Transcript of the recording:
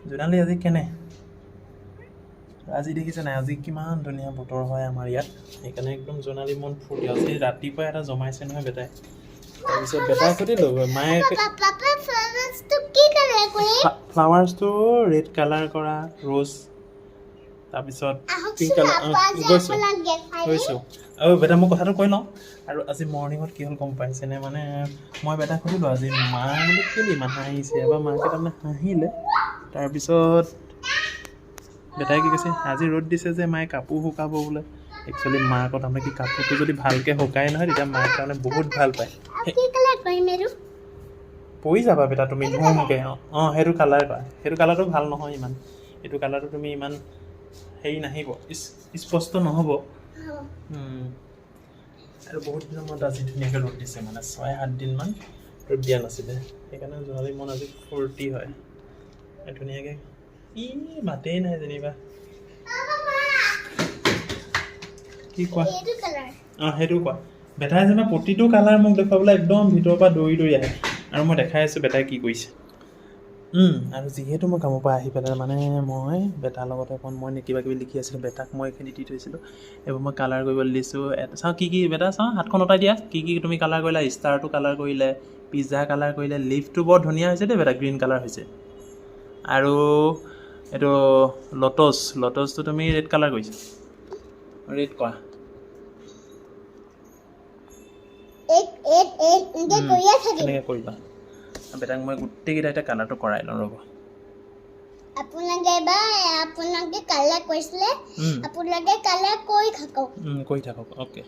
জোনালী আজি কেনে আজি দেখিছে নাই আজি কিমান ধুনীয়া বতৰ হয় আমাৰ ইয়াত সেইকাৰণে একদম জোনালী মন ফূৰ্তি আজি ৰাতিপুৱা এটা জমাইছে নহয় বেটাই তাৰপিছত বেটাই সুধিলোঁ মায়ে ফ্লাৱাৰ্ছটো ৰেড কালাৰ কৰা ৰ'জ তাৰপিছত পিংক কালাৰ গৈছোঁ আৰু বেটা মই কথাটো কৈ লওঁ আৰু আজি মৰ্ণিঙত কি হ'ল গম পাইছেনে মানে মই বেটাক সুধিলোঁ আজি মা বোলো কেলৈ ইমান হাঁহিছে এবাৰ মাকে তাৰমানে হাঁহিলে তাৰপিছত বেটাই কি কৈছে আজি ৰ'দ দিছে যে মায়ে কাপোৰ শুকাব বোলে একচুৱেলি মাকৰ তাৰমানে কি কাপোৰটো যদি ভালকৈ শুকাই নহয় তেতিয়া মায়ে তাৰমানে বহুত ভাল পায় পৰি যাবা বেটা তুমি ধুমকৈ অঁ সেইটো কালাৰ কৰা সেইটো কালাৰটো ভাল নহয় ইমান এইটো কালাৰটো তুমি ইমান হেৰি নাহিব স্পষ্ট নহ'ব আৰু বহুত দিনৰ মূৰত আজি ধুনীয়াকৈ ৰ'দ দিছে মানে 6-7 দিনমান ৰ'দ দিয়া নাছিলে সেইকাৰণে জোনালী মন আজি ফূৰ্তি হয় ধুনীয়াকৈ মাতেই নাই যেনিবা কি কোৱা অঁ সেইটো কোৱা বেটাই যেনিবা প্ৰতিটো কালাৰ মোক দেখুৱাবলৈ একদম ভিতৰৰ পৰা দৌৰি দৌৰি আহে আৰু মই দেখাই আছোঁ বেটাই কি কৰিছে আৰু যিহেতু মই কামৰ পৰা আহি পেলাই মানে মই বেটাৰ লগতে অকণ মই কিবা কিবি লিখি আছিলোঁ বেটাক মই এইখিনি দি থৈছিলোঁ এইবোৰ মই কালাৰ কৰিবলৈ দিছোঁ চাওঁ কি বেটা চাওঁ হাতখন অঁতাই দিয়া কি তুমি কালাৰ কৰিলা ষ্টাৰটো কালাৰ কৰিলে পিজ্জা কালাৰ কৰিলে লিফটো বৰ ধুনীয়া হৈছে দেই বেটা গ্ৰীণ কালাৰ হৈছে আৰু এইটো লটছটো তুমি ৰেড কালাৰ কৰিছা ৰেড কৰা তেনেকৈ কৰিবা বেটাক মই গোটেইকেইটা এতিয়া কালাৰটো কৰাই লওঁ ৰ'ব আপোনালোকে কালাৰ কৰিছিলে আপোনালোকে কালাৰ কৰি থাকক অ'কে